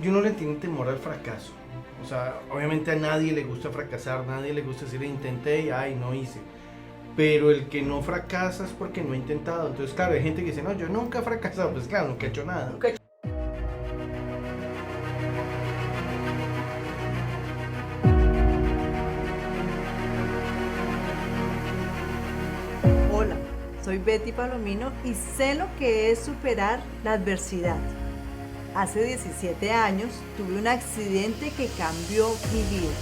Yo no le tengo temor al fracaso. O sea, obviamente a nadie le gusta fracasar, a nadie le gusta decir intenté y ay, no hice. Pero el que no fracasa es porque no ha intentado. Entonces, claro, hay gente que dice, no, yo nunca he fracasado. Pues claro, nunca he hecho nada. Hola, soy Betty Palomino y sé lo que es superar la adversidad. Hace 17 años tuve un accidente que cambió mi vida.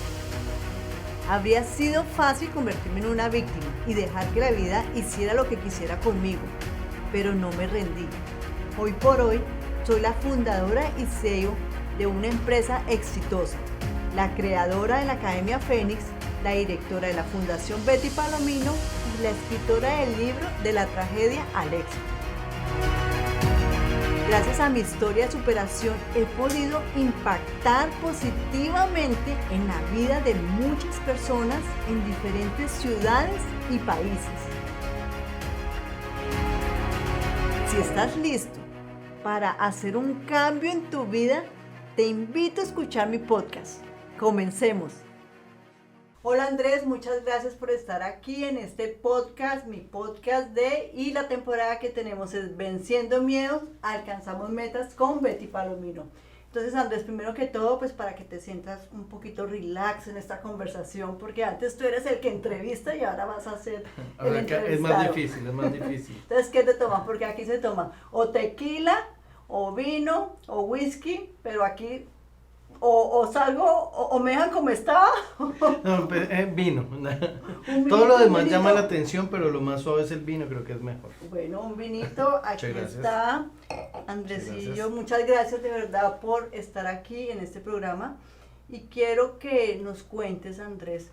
Habría sido fácil convertirme en una víctima y dejar que la vida hiciera lo que quisiera conmigo, pero no me rendí. Hoy por hoy soy la fundadora y CEO de una empresa exitosa, la creadora de la Academia Fénix, la directora de la Fundación Betty Palomino y la escritora del libro De la tragedia al éxito. Gracias a mi historia de superación he podido impactar positivamente en la vida de muchas personas en diferentes ciudades y países. Si estás listo para hacer un cambio en tu vida, te invito a escuchar mi podcast. Comencemos. Hola Andrés, muchas gracias por estar aquí en este podcast, mi podcast y la temporada que tenemos es Venciendo Miedos, Alcanzamos Metas con Betty Palomino. Entonces Andrés, primero que todo, pues para que te sientas un poquito relax en esta conversación, porque antes tú eres el que entrevista y ahora vas a ser el entrevistado. Es más difícil. Entonces, ¿qué te tomas? Porque aquí se toma o tequila, o vino, o whisky, pero aquí... O salgo, o me dejan como estaba. No, vino. Vinito, Todo lo demás llama la atención, pero lo más suave es el vino, creo que es mejor. Bueno, un vinito, aquí está. Andresillo, muchas gracias de verdad por estar aquí en este programa. Y quiero que nos cuentes, Andrés,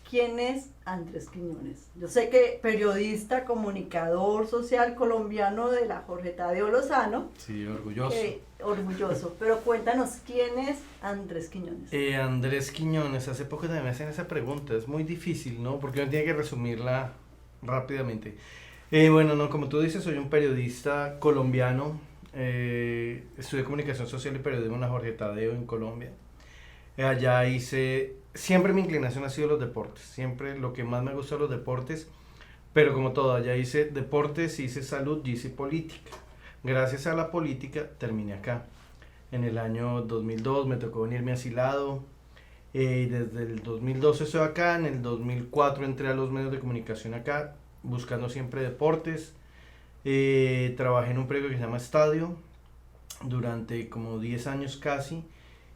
¿quién es Andrés Quiñones? Yo sé que periodista, comunicador social colombiano de la Jorge Tadeo Lozano. Sí, orgulloso. Orgulloso, pero cuéntanos, ¿quién es Andrés Quiñones? Andrés Quiñones, hace poco también me hacen esa pregunta, es muy difícil, ¿no? Porque uno tiene que resumirla rápidamente. Bueno, no, como tú dices, soy un periodista colombiano, estudié comunicación social y periodismo en la Jorge Tadeo en Colombia. Allá siempre mi inclinación ha sido los deportes, siempre lo que más me gusta los deportes, pero como todo, allá hice deportes, hice salud y hice política. Gracias a la política terminé acá. En el año 2002 me tocó venirme asilado y desde el 2012 estoy acá. En el 2004 entré a los medios de comunicación acá buscando siempre deportes. Trabajé en un periódico que se llama Estadio durante como 10 años casi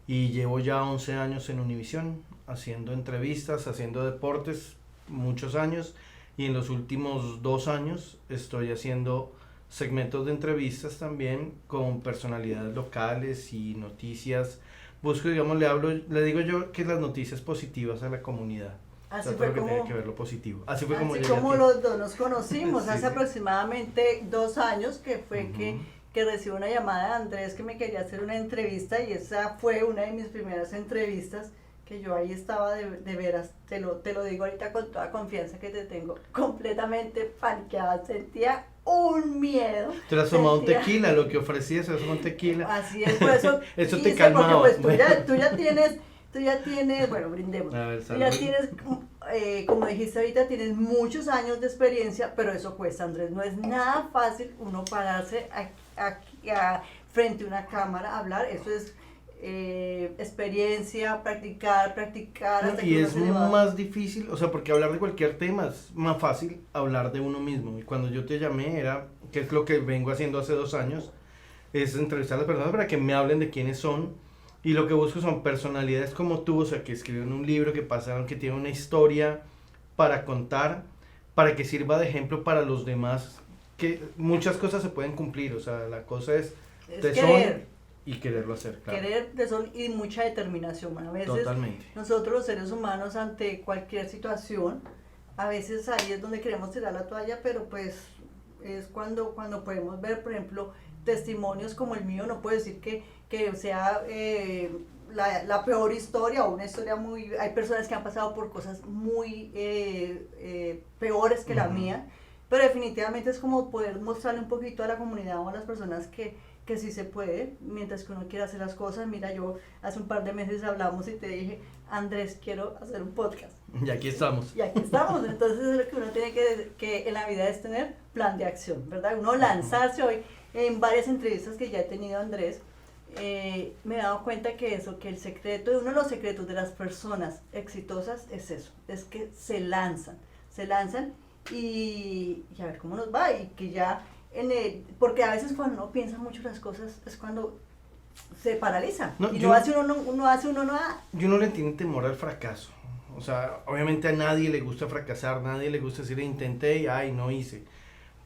y llevo ya 11 años en Univisión haciendo entrevistas, haciendo deportes muchos años y en los últimos 2 años estoy haciendo segmentos de entrevistas también con personalidades locales y noticias. Busco, digamos, le digo yo que las noticias positivas a la comunidad. Así fue como, que tiene que ver lo positivo. Así fue como los dos nos conocimos sí, hace aproximadamente 2 años, que fue que recibí una llamada de Andrés que me quería hacer una entrevista y esa fue una de mis primeras entrevistas que yo ahí estaba de veras, te lo digo ahorita con toda confianza que te tengo completamente paniqueada, sentía un miedo. Te has tomado un tequila, lo que ofrecías es un tequila. Así es, por eso. Eso te calmaba. Porque pues tú ya tienes, bueno, brindemos. Tú ya tienes, como dijiste ahorita, tienes muchos años de experiencia, pero eso cuesta, Andrés. No es nada fácil uno pararse aquí frente a una cámara a hablar. Eso es experiencia, practicar. Y es más difícil, o sea, porque hablar de cualquier tema es más fácil hablar de uno mismo. Y cuando yo te llamé que es lo que vengo haciendo hace 2 años, es entrevistar a las personas para que me hablen de quiénes son. Y lo que busco son personalidades como tú, o sea, que escriben un libro, que pasaron, que tienen una historia para contar, para que sirva de ejemplo para los demás, que muchas cosas se pueden cumplir, o sea, la cosa es querer. Y quererlo hacer, claro. Querer, tesón y mucha determinación. A veces totalmente. Nosotros los seres humanos ante cualquier situación, a veces ahí es donde queremos tirar la toalla, pero pues es cuando podemos ver, por ejemplo, testimonios como el mío. No puedo decir que sea la peor historia o una historia muy... Hay personas que han pasado por cosas muy peores que la mía, pero definitivamente es como poder mostrarle un poquito a la comunidad o a las personas que que sí se puede, mientras que uno quiere hacer las cosas. Mira, yo hace un par de meses hablamos y te dije, Andrés, quiero hacer un podcast. Y aquí estamos. Y aquí estamos. Entonces lo que uno tiene que en la vida es tener plan de acción, ¿verdad? Uno lanzarse hoy en varias entrevistas que ya he tenido, Andrés, me he dado cuenta que eso, que el secreto, uno de los secretos de las personas exitosas es eso, es que se lanzan y a ver cómo nos va, y que ya porque a veces cuando uno piensa mucho las cosas es cuando se paraliza, no, y yo, no hace uno nada. Yo no le tiene temor al fracaso, o sea, obviamente a nadie le gusta fracasar, nadie le gusta decir intenté y ay, no hice,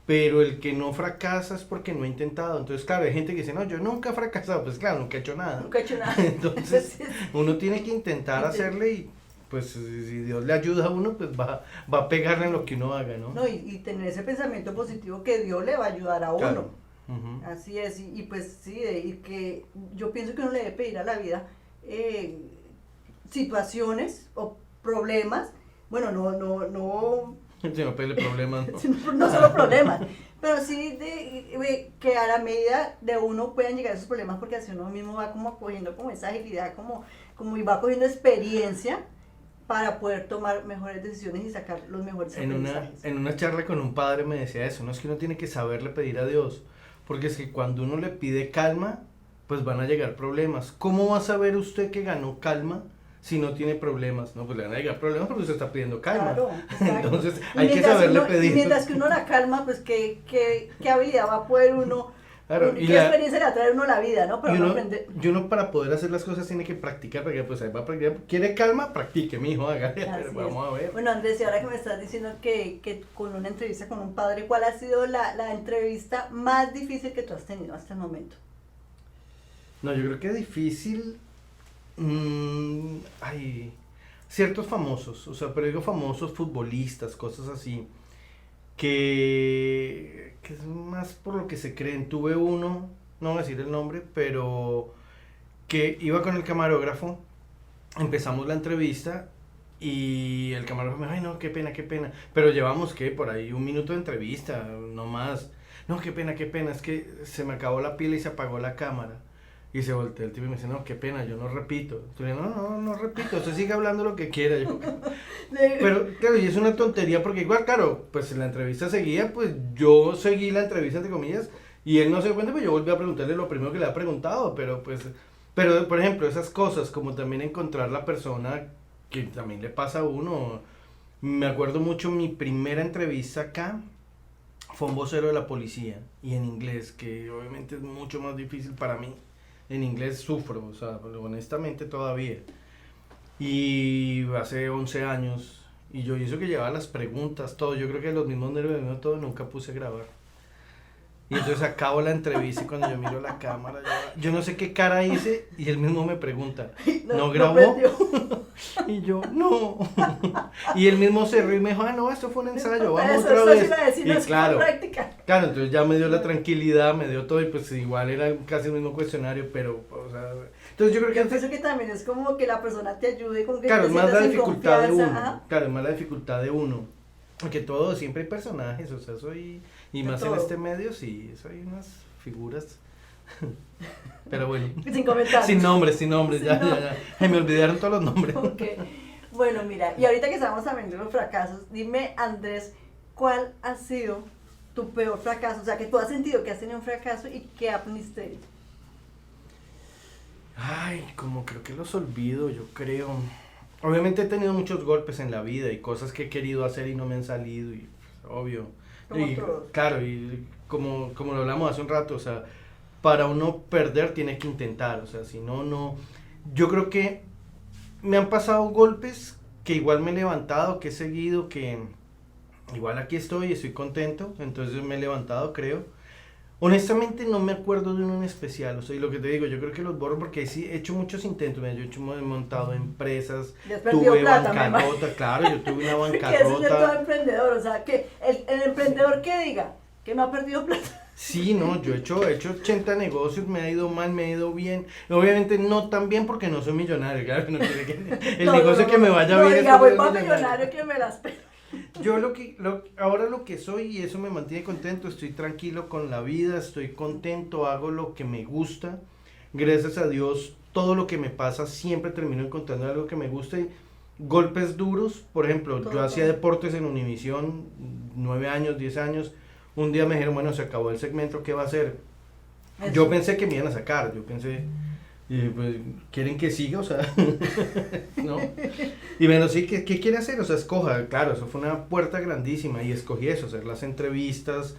pero el que no fracasa es porque no ha intentado. Entonces, claro, hay gente que dice, no, yo nunca he fracasado, pues claro, nunca he hecho nada. Nunca he hecho nada. Entonces, uno tiene que intentar hacerle y pues si Dios le ayuda a uno, pues va a pegarle en lo que uno haga, ¿no? No, y tener ese pensamiento positivo que Dios le va a ayudar a uno. Claro. Uh-huh. Así es, y pues sí, y que yo pienso que uno le debe pedir a la vida situaciones o problemas, bueno, no Si no pedirle problemas, ¿no? no solo problemas, pero sí que a la medida de uno puedan llegar esos problemas, porque así uno mismo va como cogiendo como esa agilidad, como y va cogiendo experiencia para poder tomar mejores decisiones y sacar los mejores aprendizajes. En una charla con un padre me decía eso, no es que uno tiene que saberle pedir a Dios, porque es que cuando uno le pide calma, pues van a llegar problemas. ¿Cómo va a saber usted que ganó calma si no tiene problemas? No, pues le van a llegar problemas porque usted está pidiendo calma. Claro, entonces hay que saberle pedir. Y mientras que uno la calma, pues qué habilidad va a poder uno, claro, qué experiencia le va a traer uno a la vida, ¿no? Pero y uno para poder hacer las cosas tiene que practicar, porque pues ahí va a practicar. ¿Quiere calma? Practique, mijo, hágale. Vamos a ver. Bueno, Andrés, y ahora que me estás diciendo que con una entrevista con un padre, ¿cuál ha sido la entrevista más difícil que tú has tenido hasta el momento? No, yo creo que difícil. Hay ciertos famosos, o sea, pero digo famosos futbolistas, cosas así, que es más por lo que se creen. Tuve uno, no voy a decir el nombre, pero que iba con el camarógrafo, empezamos la entrevista y el camarógrafo me dijo, ay no, qué pena, pero llevamos que por ahí 1 minuto de entrevista, no más. No, qué pena, es que se me acabó la pila y se apagó la cámara. Y se voltea el tipo y me dice, no, qué pena, yo no repito. Entonces, no repito, usted sigue hablando lo que quiera. Yo, pero, claro, y es una tontería porque igual, claro, pues la entrevista seguía, pues yo seguí la entrevista, entre comillas, y él no se dio cuenta, pues yo volví a preguntarle lo primero que le había preguntado, pero, por ejemplo, esas cosas, como también encontrar la persona que también le pasa a uno. Me acuerdo mucho, mi primera entrevista acá fue un vocero de la policía, y en inglés, que obviamente es mucho más difícil para mí. En inglés sufro, o sea, honestamente todavía. Y hace 11 años, y yo hizo que llevaba las preguntas, todo. Yo creo que los mismos nervios, todo, nunca puse a grabar. Y entonces acabo la entrevista y cuando yo miro la cámara, yo no sé qué cara hice y él mismo me pregunta, ¿no grabó? Y yo, no. Y él mismo se rió y me dijo, no, esto fue un ensayo, vamos otra vez. Y claro, entonces ya me dio la tranquilidad, me dio todo y pues igual era casi el mismo cuestionario, pero, o sea, entonces yo creo que... Yo pienso que también es como que la persona te ayude, con que claro, te es más la dificultad de uno, ajá. Claro, es más la dificultad de uno, porque todo, siempre hay personajes, o sea, y más en este medio, sí, hay unas figuras, pero bueno, sin comentarios, sin nombres, ya, me olvidaron todos los nombres. Okay. Bueno, mira, y ahorita que estamos hablando de los fracasos, dime, Andrés, ¿cuál ha sido tu peor fracaso? O sea, que tú has sentido que has tenido un fracaso y ¿qué aprendiste? Ay, como creo que los olvido, yo creo. Obviamente he tenido muchos golpes en la vida y cosas que he querido hacer y no me han salido, y obvio. Y, claro, y como lo hablamos hace un rato, o sea, para uno perder tiene que intentar, o sea, si no. Yo creo que me han pasado golpes que igual me he levantado, que he seguido, que igual aquí estoy contento, entonces me he levantado, creo. Honestamente no me acuerdo de uno en especial, o sea, y lo que te digo, yo creo que los borro porque sí he hecho muchos intentos, yo he montado empresas, tuve bancarrota, claro, yo tuve una bancarrota. Que es de todo emprendedor, o sea, que el emprendedor que diga que no ha perdido plata. Sí, no, yo he hecho 80 negocios, me ha ido mal, me ha ido bien, obviamente no tan bien porque no soy millonario, claro, no quiere que el negocio que me vaya bien. Ya voy para millonario que me las pego. Yo ahora lo que soy, y eso me mantiene contento, estoy tranquilo con la vida, estoy contento, hago lo que me gusta. Gracias a Dios, todo lo que me pasa siempre termino encontrando algo que me gusta. Y golpes duros, por ejemplo, yo hacía deportes en Univisión, 9 años, 10 años. Un día me dijeron, bueno, se acabó el segmento, ¿qué va a hacer? Eso. Yo pensé que me iban a sacar, yo pensé, pues, ¿quieren que siga? O sea, ¿no? Y bueno, sí, ¿qué quiere hacer? O sea, escoja, claro, eso fue una puerta grandísima y escogí eso, hacer las entrevistas,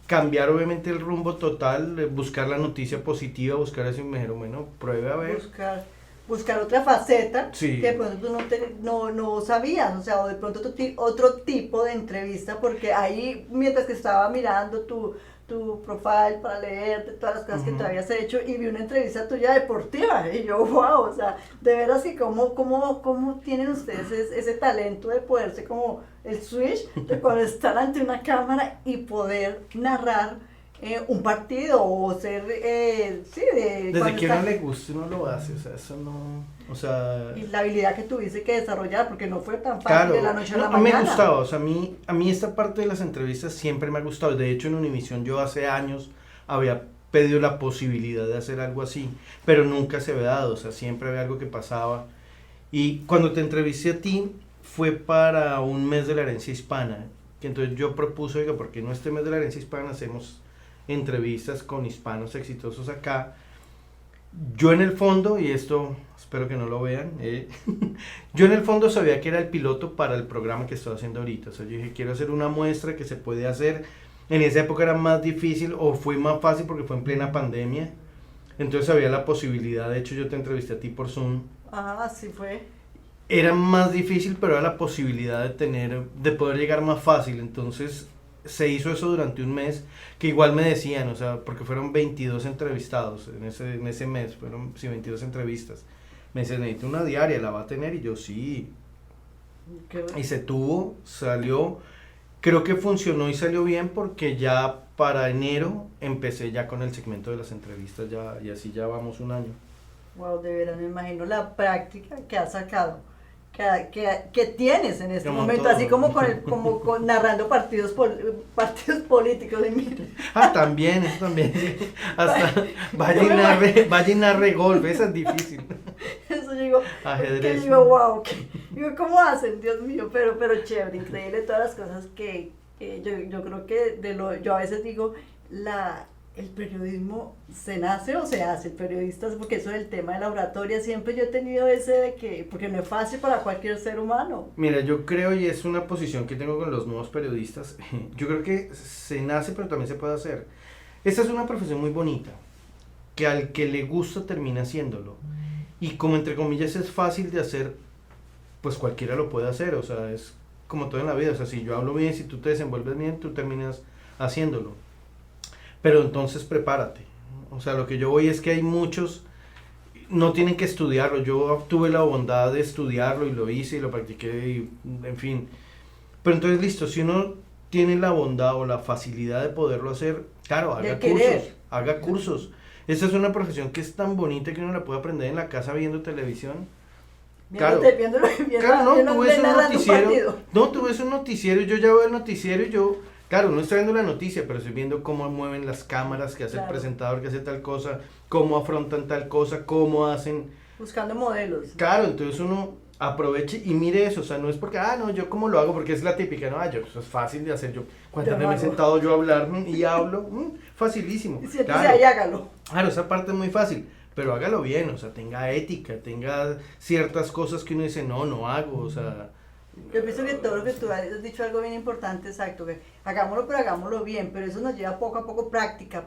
cambiar obviamente el rumbo total, buscar la noticia positiva, buscar eso y me dijeron, bueno, pruebe a ver. Buscar otra faceta sí. que de pronto tú no sabías, o sea, o de pronto otro tipo de entrevista, porque ahí, mientras que estaba mirando tu profile para leerte todas las cosas que tú habías hecho, y vi una entrevista tuya deportiva, y yo, wow, o sea, de veras que cómo tienen ustedes ese talento de poderse como el switch, de cuando estar ante una cámara y poder narrar un partido o ser, sí, desde que no le guste uno lo hace, o sea, eso no, o sea... Y la habilidad que tuviste que desarrollar, porque no fue tan fácil claro, de la noche a la mañana. mañana. Me gustaba, o sea, a mí esta parte de las entrevistas siempre me ha gustado, de hecho en Univisión yo hace años había pedido la posibilidad de hacer algo así, pero nunca se había dado, o sea, siempre había algo que pasaba, y cuando te entrevisté a ti, fue para un mes de la herencia hispana, que entonces yo propuse, oiga, porque no este mes de la herencia hispana hacemos entrevistas con hispanos exitosos acá. Yo en el fondo, y esto espero que no lo vean, yo en el fondo sabía que era el piloto para el programa que estoy haciendo ahorita. O sea, yo dije, quiero hacer una muestra que se puede hacer. En esa época era más difícil o fue más fácil porque fue en plena pandemia. Entonces había la posibilidad, de hecho yo te entrevisté a ti por Zoom. Ah, sí fue. Era más difícil, pero era la posibilidad de poder llegar más fácil. Entonces se hizo eso durante un mes, que igual me decían, o sea, porque fueron 22 entrevistados en ese mes, fueron, sí, 22 entrevistas. Me decían, necesito una diaria, ¿la va a tener? Y yo, sí. Y se tuvo, salió, creo que funcionó y salió bien porque ya para enero empecé ya con el segmento de las entrevistas, ya, y así ya vamos un año. Wow, de veras, me imagino la práctica que has sacado. Que tienes en este momento, todo. Así como narrando partidos políticos. También, eso también. Sí. Hasta vaya y narre golf, esa es difícil. Eso digo, ajedrez. Digo, wow, digo, ¿cómo hacen? Dios mío, pero chévere, increíble todas las cosas que yo creo que yo a veces digo, el periodismo se nace o se hace, el periodista, porque eso del tema de la oratoria, siempre yo he tenido ese de que, porque no es fácil para cualquier ser humano. Mira, yo creo, y es una posición que tengo con los nuevos periodistas, yo creo que se nace pero también se puede hacer. Esta es una profesión muy bonita, que al que le gusta termina haciéndolo, y como entre comillas es fácil de hacer, pues cualquiera lo puede hacer, o sea, es como todo en la vida, o sea, si yo hablo bien, si tú te desenvuelves bien, tú terminas haciéndolo. Pero entonces prepárate, o sea, lo que yo voy es que hay muchos, no tienen que estudiarlo, yo tuve la bondad de estudiarlo y lo hice y lo practiqué y en fin, pero entonces listo, si uno tiene la bondad o la facilidad de poderlo hacer, claro, haga cursos, esta es una profesión que es tan bonita que uno la puede aprender en la casa viendo televisión. Claro, tú ves un noticiero y yo ya veo el noticiero y yo... Claro, no estoy viendo la noticia, pero estoy viendo cómo mueven las cámaras, qué hace el presentador, qué hace tal cosa, cómo afrontan tal cosa, cómo hacen... Buscando modelos. Claro, entonces uno aproveche y mire eso, o sea, no es porque, no, yo cómo lo hago, porque es la típica, no, eso es fácil de hacer, yo, cuando me he sentado yo a hablar y hablo, facilísimo. Y siéntese ahí, hágalo. Claro, esa parte es muy fácil, pero hágalo bien, o sea, tenga ética, tenga ciertas cosas que uno dice, no hago, o sea... Yo pienso que todo lo que tú has dicho algo bien importante, exacto, que hagámoslo, pero hagámoslo bien, pero eso nos lleva poco a poco práctica.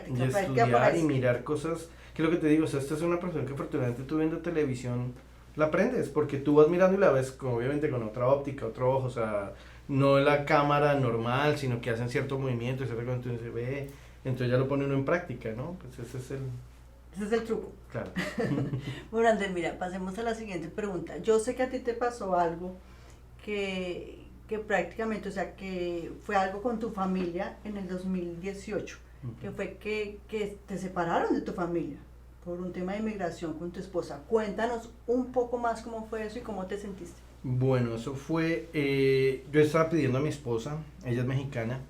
Y estudiar y mirar cosas, que es lo que te digo, o sea, esta es una profesión que afortunadamente tú viendo televisión la aprendes, porque tú vas mirando y la ves, como obviamente con otra óptica, otro ojo, o sea, no la cámara normal, sino que hacen cierto movimiento, entonces se ve, entonces ya lo pone uno en práctica, ¿no? Pues ese es el truco. Claro. Bueno, Andrés, mira, pasemos a la siguiente pregunta. Yo sé que a ti te pasó algo que prácticamente, o sea, que fue algo con tu familia en el 2018, que fue que te separaron de tu familia por un tema de inmigración con tu esposa. Cuéntanos un poco más cómo fue eso y cómo te sentiste. Bueno, eso fue, yo estaba pidiendo a mi esposa, ella es mexicana,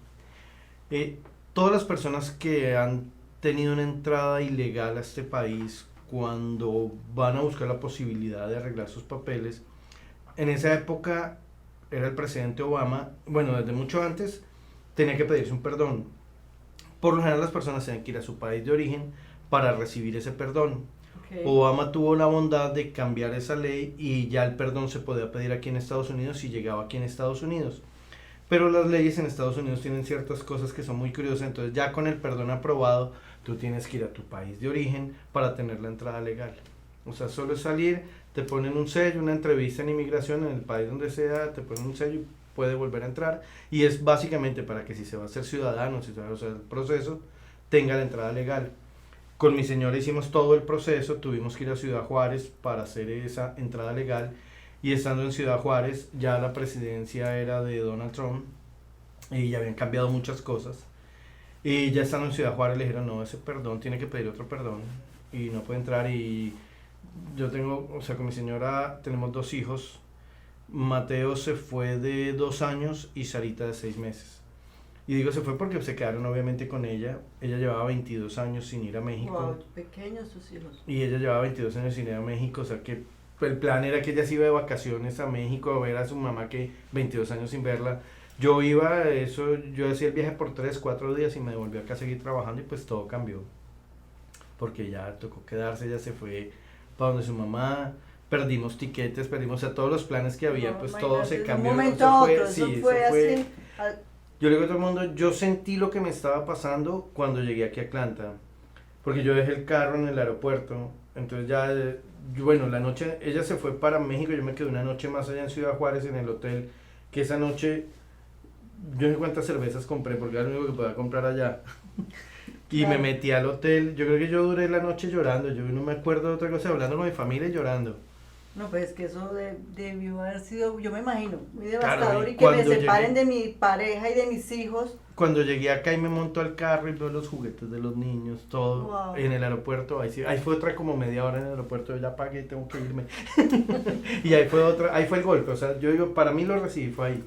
eh, todas las personas que han tenido una entrada ilegal a este país, cuando van a buscar la posibilidad de arreglar sus papeles, en esa época era el presidente Obama, bueno, desde mucho antes, tenía que pedirse un perdón. Por lo general las personas tienen que ir a su país de origen para recibir ese perdón. Okay. Obama tuvo la bondad de cambiar esa ley y ya el perdón se podía pedir aquí en Estados Unidos si llegaba aquí en Estados Unidos. Pero las leyes en Estados Unidos tienen ciertas cosas que son muy curiosas, entonces ya con el perdón aprobado, tú tienes que ir a tu país de origen para tener la entrada legal. O sea, solo es salir, te ponen un sello, una entrevista en inmigración en el país donde sea, te ponen un sello y puede volver a entrar. Y es básicamente para que si se va a ser ciudadano, si se va a hacer el proceso, tenga la entrada legal. Con mi señora hicimos todo el proceso, tuvimos que ir a Ciudad Juárez para hacer esa entrada legal y estando en Ciudad Juárez ya la presidencia era de Donald Trump y ya habían cambiado muchas cosas y ya estando en Ciudad Juárez le dijeron no, ese perdón tiene que pedir otro perdón y no puede entrar y yo tengo, o sea con mi señora tenemos 2 hijos, Mateo se fue de 2 años y Sarita de 6 meses. Y digo se fue porque se quedaron obviamente con ella. Ella llevaba 22 años sin ir a México. Wow, pequeños sus hijos. Y ella llevaba 22 años sin ir a México. O sea que el plan era que ella se iba de vacaciones a México a ver a su mamá que 22 años sin verla. Yo iba, yo hacía el viaje por 3, 4 días y me devolví acá a seguir trabajando y pues todo cambió. Porque ya tocó quedarse, ella se fue para donde su mamá. Perdimos tiquetes, perdimos, o sea, todos los planes que había, No, pues imagínate, todo se de cambió. un momento a otro, Sí, eso fue así. Yo le digo a todo el mundo, yo sentí lo que me estaba pasando cuando llegué aquí a Atlanta, porque yo dejé el carro en el aeropuerto, entonces ya, bueno, la noche, ella se fue para México, yo me quedé una noche más allá en Ciudad Juárez en el hotel, que esa noche, yo no sé cuántas cervezas compré, porque era lo único que podía comprar allá, y Claro. me metí al hotel, yo creo que yo duré la noche llorando, yo no me acuerdo de otra cosa, hablando con mi familia y llorando. No, pues es que eso debió haber sido, yo me imagino, muy Claro, devastador y y que me cuando separen llegué- de mi pareja y de mis hijos. Cuando llegué acá y me montó al carro y veo los juguetes de los niños, todo Wow. en el aeropuerto, ahí fue otra como media hora en el aeropuerto, yo ya pagué, tengo que irme. Y ahí fue el golpe, o sea, yo digo, para mí lo recibí, fue ahí.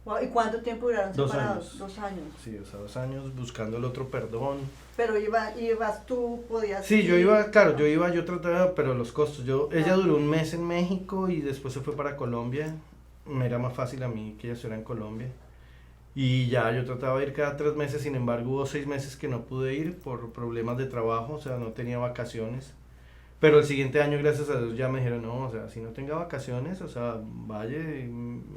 Wow, ¿y cuánto tiempo duraron 2 separados? años. 2 años. Sí, o sea, 2 años buscando el otro perdón. Pero ibas tú, podías Sí, yo ir. iba, claro, yo trataba, pero los costos, ella duró un mes en México y después se fue para Colombia, me era más fácil a mí que ella estuviera en Colombia. Y ya yo trataba de ir cada 3 meses, sin embargo hubo 6 meses que no pude ir por problemas de trabajo, o sea, no tenía vacaciones. Pero el siguiente año, gracias a Dios, ya me dijeron, no, o sea, si no tenga vacaciones, o sea, vaya,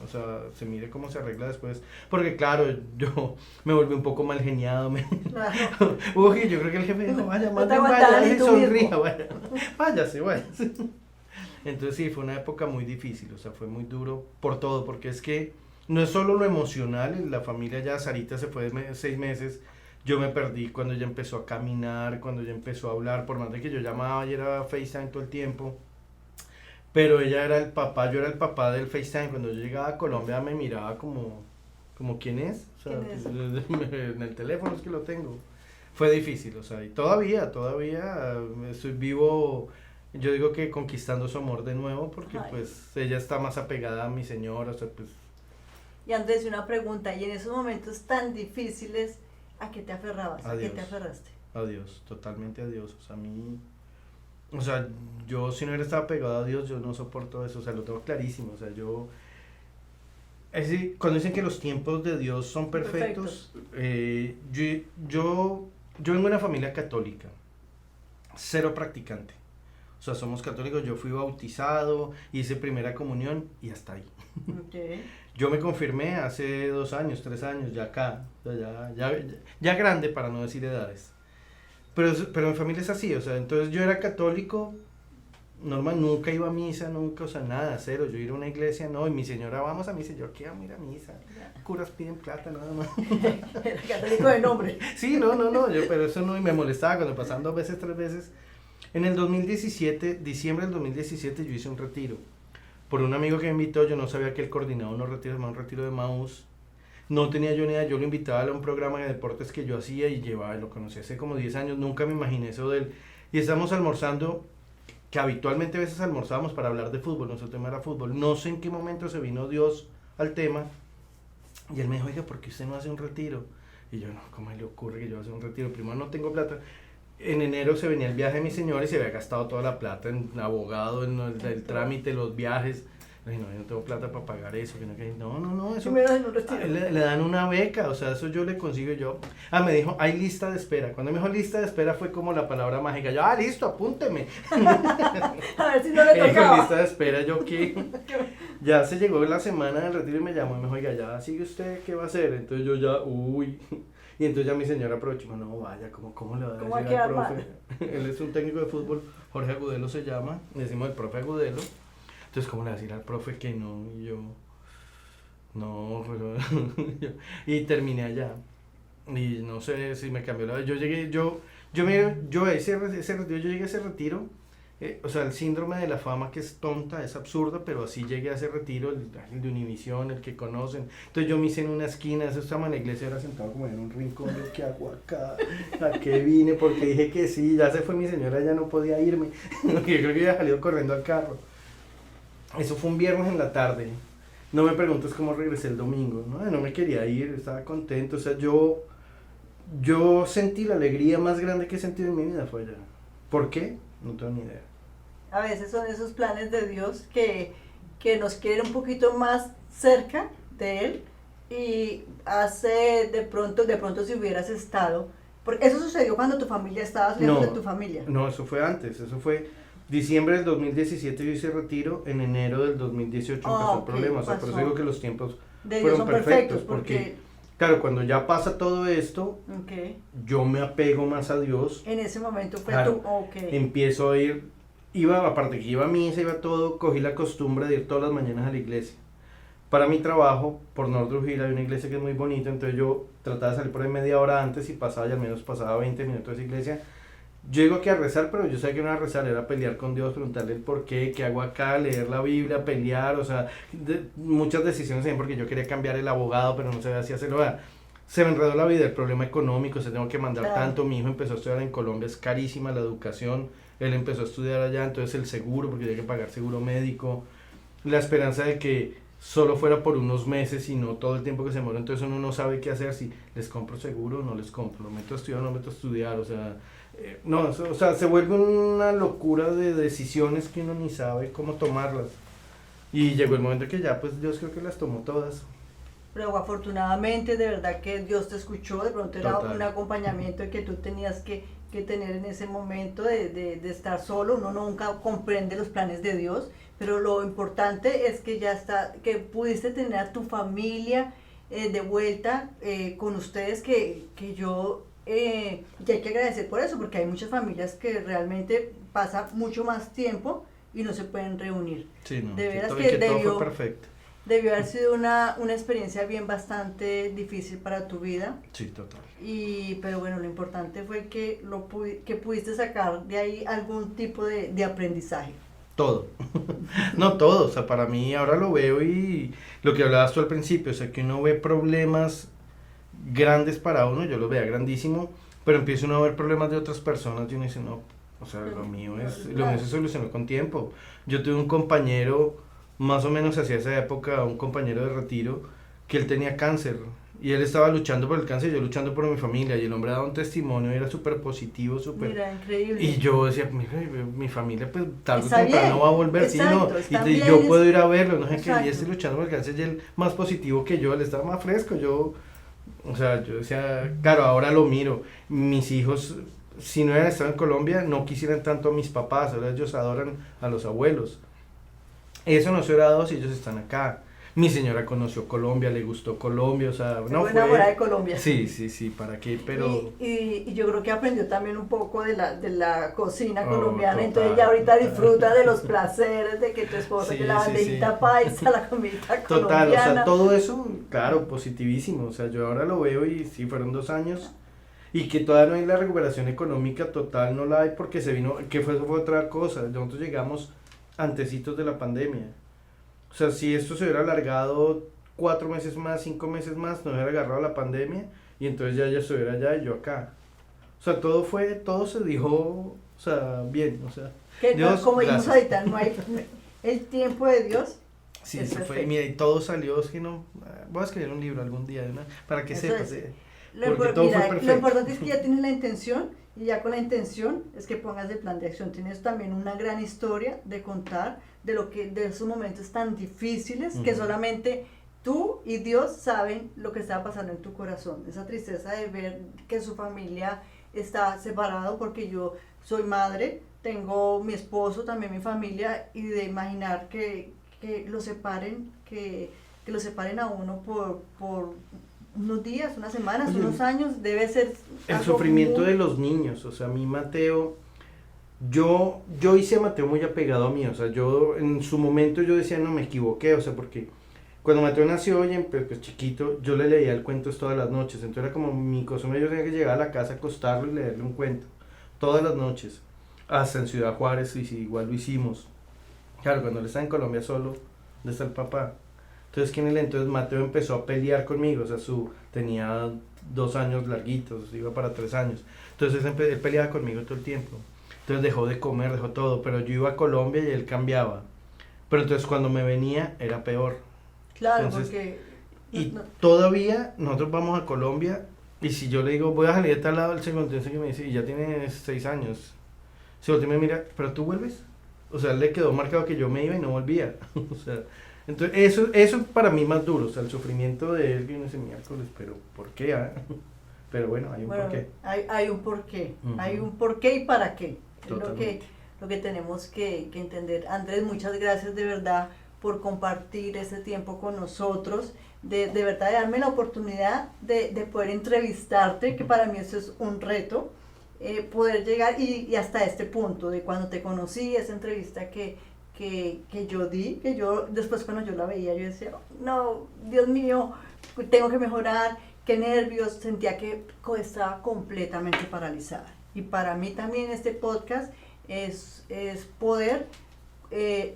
o sea, se mire cómo se arregla después. Porque claro, yo me volví un poco mal geniado. Claro. Uy, yo creo que el jefe dijo, vaya, No te manden, aguantabas vaya, ni y tú sonría, mismo. vaya, váyase, váyase. Entonces sí, fue una época muy difícil, o sea, fue muy duro por todo, porque es que no es solo lo emocional, la familia ya, Sarita se fue 6 meses, yo me perdí cuando ella empezó a caminar, cuando ella empezó a hablar, por más de que yo llamaba y era FaceTime todo el tiempo, pero ella era el papá, yo era el papá del FaceTime, cuando yo llegaba a Colombia me miraba como ¿quién es? O sea, ¿Quién es? en el teléfono es que lo tengo. Fue difícil, o sea, y todavía estoy vivo, yo digo que conquistando su amor de nuevo, porque Ay. pues ella está más apegada a mi señora, o sea, pues Y Andrés, una pregunta, y en esos momentos tan difíciles, ¿a qué te aferrabas? ¿A qué Adiós. te aferraste? a Dios, totalmente a Dios, o sea, o sea, yo si no hubiera estado pegado a Dios, yo no soporto eso, o sea, lo tengo clarísimo, o sea, es decir, cuando dicen que los tiempos de Dios son perfectos, yo vengo de una familia católica, cero practicante. O sea, somos católicos, yo fui bautizado, hice primera comunión y hasta ahí. Okay. Yo me confirmé hace 2 años, 3 años, ya acá, o sea, ya grande para no decir edades. Pero mi familia es así, o sea, entonces yo era católico, normal, nunca iba a misa, nunca, o sea, nada, cero. Yo iba a una iglesia, no, y mi señora, vamos a misa, yo, ¿qué vamos a ir a misa? Curas piden plata, nada más. Era católico de nombre. Sí, no, pero eso no, y me molestaba cuando pasaban 2 veces, 3 veces. En el 2017, diciembre del 2017, yo hice un retiro. Por un amigo que me invitó, yo no sabía que él coordinaba un retiro de Maús. No tenía yo ni idea, yo lo invitaba a un programa de deportes que yo hacía y lo conocí hace como 10 años, nunca me imaginé eso de él. Y estábamos almorzando que habitualmente a veces almorzábamos para hablar de fútbol, nuestro tema era fútbol, no sé en qué momento se vino Dios al tema, y él me dijo, oiga, ¿por qué usted no hace un retiro? Y yo, no, ¿cómo le ocurre que yo haga un retiro? Primero, no tengo plata. En enero se venía el viaje de mi señora y se había gastado toda la plata en abogado, en el trámite, los viajes. Le dije, no, yo no tengo plata para pagar eso. No, eso le dan una beca, o sea, eso yo le consigo yo. Me dijo, hay lista de espera. Cuando me dijo lista de espera fue como la palabra mágica. Yo, listo, apúnteme. A ver si no le tocaba. Con lista de espera, yo qué. Ya se llegó la semana del retiro y me llamó y me dijo, oiga, ya sigue usted, ¿qué va a hacer? Entonces yo ya, Y entonces ya mi señora aprovechó, no vaya, ¿cómo le va a decir al profe? Él es un técnico de fútbol, Jorge Agudelo se llama, le decimos el profe Agudelo. Entonces, ¿cómo le va a decir al profe que no? Y yo, no, pero... y terminé allá. Y no sé si me cambió la vida. Yo llegué a ese retiro. O sea, el síndrome de la fama, que es tonta, es absurda, pero así llegué a ese retiro, el de Univisión, el que conocen. Entonces yo me hice en una esquina, eso estaba en la iglesia, era sentado como en un rincón, yo, ¿qué hago acá? ¿A qué vine? Porque dije que sí, ya se fue mi señora, ya no podía irme. Yo creo que había salido corriendo al carro. Eso fue un viernes en la tarde. No me preguntes cómo regresé el domingo, no me quería ir, estaba contento. O sea, yo sentí la alegría más grande que he sentido en mi vida fue allá. ¿Por qué? No tengo ni idea. A veces son esos planes de Dios que nos quieren un poquito más cerca de Él y hace de pronto si hubieras estado, porque eso sucedió cuando tu familia estabas lejos de tu familia. No, eso fue antes, eso fue diciembre del 2017 yo hice retiro, en enero del 2018 empezó el problema, o sea, por eso digo que los tiempos de fueron Dios son perfectos, porque claro, cuando ya pasa todo esto, yo me apego más a Dios. En ese momento fue empiezo a ir, aparte que iba a misa, iba todo, cogí la costumbre de ir todas las mañanas a la iglesia. Para mi trabajo, por Nordrugil hay una iglesia que es muy bonita, entonces yo trataba de salir por ahí media hora antes y pasaba 20 minutos de esa iglesia. Yo llego aquí a rezar, pero yo sabía que no era a rezar, era pelear con Dios, preguntarle el por qué, qué hago acá, leer la Biblia, pelear, o sea, muchas decisiones también porque yo quería cambiar el abogado, pero no sabía si hacerlo. Se me enredó la vida, el problema económico, se tengo que mandar tanto, mi hijo empezó a estudiar en Colombia, es carísima la educación, él empezó a estudiar allá, entonces el seguro, porque tenía que pagar seguro médico, la esperanza de que solo fuera por unos meses y no todo el tiempo que se muere, entonces uno no sabe qué hacer, si les compro seguro o no les compro, lo meto a estudiar o no meto a estudiar, o sea, se vuelve una locura de decisiones que uno ni sabe cómo tomarlas. Y llegó el momento que ya, pues Dios creo que las tomó todas. Pero afortunadamente, de verdad que Dios te escuchó, de pronto era un acompañamiento que tú tenías que tener en ese momento de estar solo, uno nunca comprende los planes de Dios, pero lo importante es que que pudiste tener a tu familia de vuelta con ustedes, que yo... y hay que agradecer por eso, porque hay muchas familias que realmente pasan mucho más tiempo y no se pueden reunir. Sí, no, de veras que todo fue perfecto. Debió haber sido una experiencia bastante difícil para tu vida. Sí, total. Pero bueno, lo importante fue que pudiste sacar de ahí algún tipo de aprendizaje. Todo. No todo, o sea, para mí ahora lo veo y lo que hablabas tú al principio, o sea, que uno ve problemas grandes para uno, yo lo veía grandísimo, pero empiezo uno a ver problemas de otras personas y uno dice, no, o sea, lo mío se solucionó con tiempo. Yo tuve un compañero, más o menos hacia esa época, un compañero de retiro, que él tenía cáncer, y él estaba luchando por el cáncer, yo luchando por mi familia, y el hombre daba un testimonio, era súper positivo, Mira, increíble. Y yo decía, mira, mi familia pues tarde o temprano temprano va a volver, exacto, y yo puedo ir a verlo, no sé qué, y estoy luchando por el cáncer, y él más positivo que yo, él estaba más fresco, yo decía, claro, ahora lo miro, mis hijos, si no hubieran estado en Colombia, no quisieran tanto a mis papás, ahora ellos adoran a los abuelos. Eso no se hubiera dado si ellos están acá. Mi señora conoció Colombia, le gustó Colombia, o sea, no fue... enamorada de Colombia. Sí, ¿para qué? Pero... Y yo creo que aprendió también un poco de la cocina colombiana, total, entonces ya ahorita disfruta de los placeres de que tu esposa, que la bandejita paisa, la comida colombiana. Total, o sea, todo eso, claro, positivísimo, o sea, yo ahora lo veo y sí, fueron 2 años, y que todavía no hay la recuperación económica total, no la hay porque se vino, que fue otra cosa, nosotros llegamos antecitos de la pandemia. O sea, si esto se hubiera alargado 4 meses más, 5 meses más, nos hubiera agarrado la pandemia y entonces ya ella estuviera allá y yo acá. O sea, todo se dijo, o sea, bien, o sea, Que Dios, como dijimos gracias. ahorita, no hay el tiempo de Dios. Sí, Es se fue, perfecto. mira, y todo salió, es que no, voy a escribir un libro algún día, ¿no? Para que Eso sepas, es. porque todo fue Mira, lo perfecto. importante es que ya tienes la intención y ya con la intención es que pongas el plan de acción. Tienes también una gran historia de contar de esos momentos tan difíciles que Ujú. solamente tú y Dios saben lo que está pasando en tu corazón. Esa tristeza de ver que su familia está separado porque yo soy madre, tengo mi esposo, también mi familia y de imaginar que lo separen, que lo separen a uno por unos días, unas semanas, Oye, unos años, debe ser el algo sufrimiento muy- de los niños, o sea, mi Mateo, yo hice a Mateo muy apegado a mí, o sea, yo en su momento yo decía, no, me equivoqué, o sea, porque cuando Mateo nació, oye, pues chiquito, yo le leía el cuento todas las noches, entonces era como mi costumbre, yo tenía que llegar a la casa, acostarlo y leerle un cuento, todas las noches, hasta en Ciudad Juárez, y sí, igual lo hicimos. Claro, cuando él estaba en Colombia solo, ¿dónde está el papá? Entonces Mateo empezó a pelear conmigo, o sea, tenía 2 años larguitos, iba para 3 años. Entonces él peleaba conmigo todo el tiempo. Entonces dejó de comer, dejó todo, pero yo iba a Colombia y él cambiaba. Pero entonces cuando me venía era peor. Claro, Entonces, porque y no- todavía nosotros vamos a Colombia y si yo le digo voy a salir de tal lado, él se contesta que me dice, y ya tienes 6 años. Si voltea y me mira, ¿pero tú vuelves? O sea, le quedó marcado que yo me iba y no volvía. O sea, entonces eso para mí más duro, o sea, el sufrimiento de él viene ese miércoles, pero ¿por qué? Ah? Pero bueno, hay un bueno, porqué. hay un porqué, Ujú. hay un porqué y para qué. Es Totalmente. lo que tenemos que entender. Andrés, muchas gracias de verdad por compartir este tiempo con nosotros, de verdad de darme la oportunidad de poder entrevistarte, que para mí eso es un reto, poder llegar y hasta este punto, de cuando te conocí, esa entrevista que yo di, que yo después cuando yo la veía, yo decía, no, Dios mío, tengo que mejorar, qué nervios, sentía que estaba completamente paralizada. Y para mí también este podcast es poder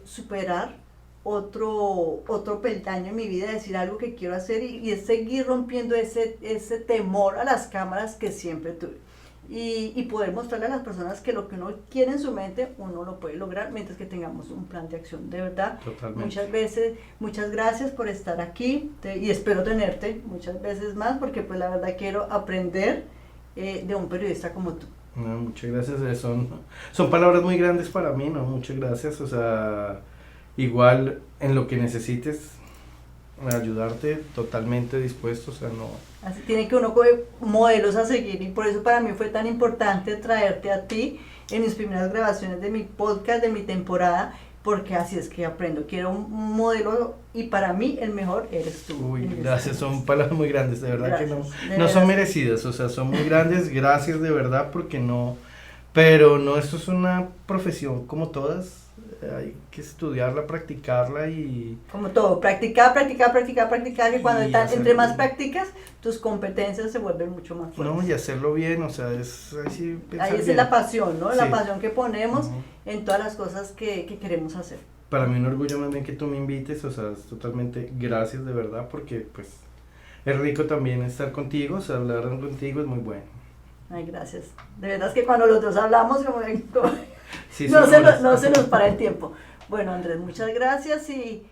superar otro peldaño en mi vida, decir algo que quiero hacer y es seguir rompiendo ese temor a las cámaras que siempre tuve. Y poder mostrarle a las personas que lo que uno quiere en su mente, uno lo puede lograr mientras que tengamos un plan de acción. De verdad, Totalmente. muchas gracias por estar aquí y espero tenerte muchas veces más porque pues la verdad quiero aprender de un periodista como tú. No, muchas gracias, son palabras muy grandes para mí, ¿no? Muchas gracias, o sea, igual en lo que necesites, ayudarte, totalmente dispuesto, o sea, no. Así tiene que uno coger modelos a seguir y por eso para mí fue tan importante traerte a ti en mis primeras grabaciones de mi podcast, de mi temporada, porque así es que aprendo. Quiero un modelo y para mí el mejor eres tú. Uy, gracias, son palabras muy grandes, de verdad Gracias, que de no veras. son merecidas, o sea, son muy grandes, gracias de verdad, porque no, pero no, esto es una profesión como todas, hay que estudiarla, practicarla y Como todo, practicar, que cuando Y entre más hacerlo. practicas, tus competencias se vuelven mucho más fuertes. no, y hacerlo bien, o sea, es así pensar Ahí esa es bien. la pasión, ¿no? La Sí. pasión que ponemos Ujú. en todas las cosas que queremos hacer. Para mí un orgullo más bien que tú me invites, o sea, es totalmente gracias de verdad, porque pues es rico también estar contigo, o sea, hablar contigo es muy bueno. Ay, gracias. De verdad es que cuando los dos hablamos, como Sí, no, son horas. no se nos para el tiempo. Bueno, Andrés, muchas gracias y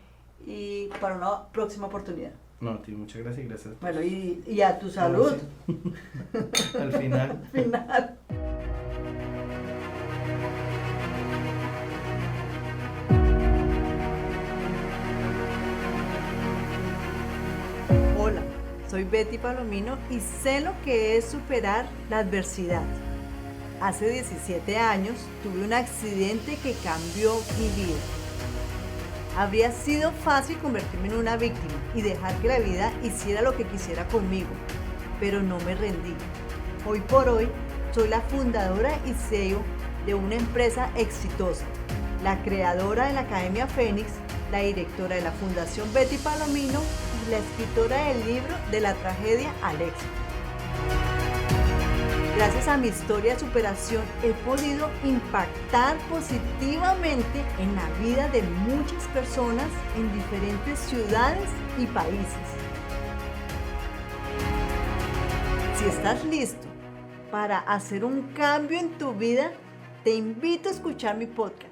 para una próxima oportunidad. No, tío, muchas gracias y gracias. Bueno, y a tu salud. Sí. Al final. Final. Hola, soy Betty Palomino y sé lo que es superar la adversidad. Hace 17 años tuve un accidente que cambió mi vida. Habría sido fácil convertirme en una víctima y dejar que la vida hiciera lo que quisiera conmigo, pero no me rendí. Hoy por hoy soy la fundadora y CEO de una empresa exitosa, la creadora de la Academia Fénix, la directora de la Fundación Betty Palomino y la escritora del libro De la tragedia al éxito. Gracias a mi historia de superación he podido impactar positivamente en la vida de muchas personas en diferentes ciudades y países. Si estás listo para hacer un cambio en tu vida, Te invito a escuchar mi podcast.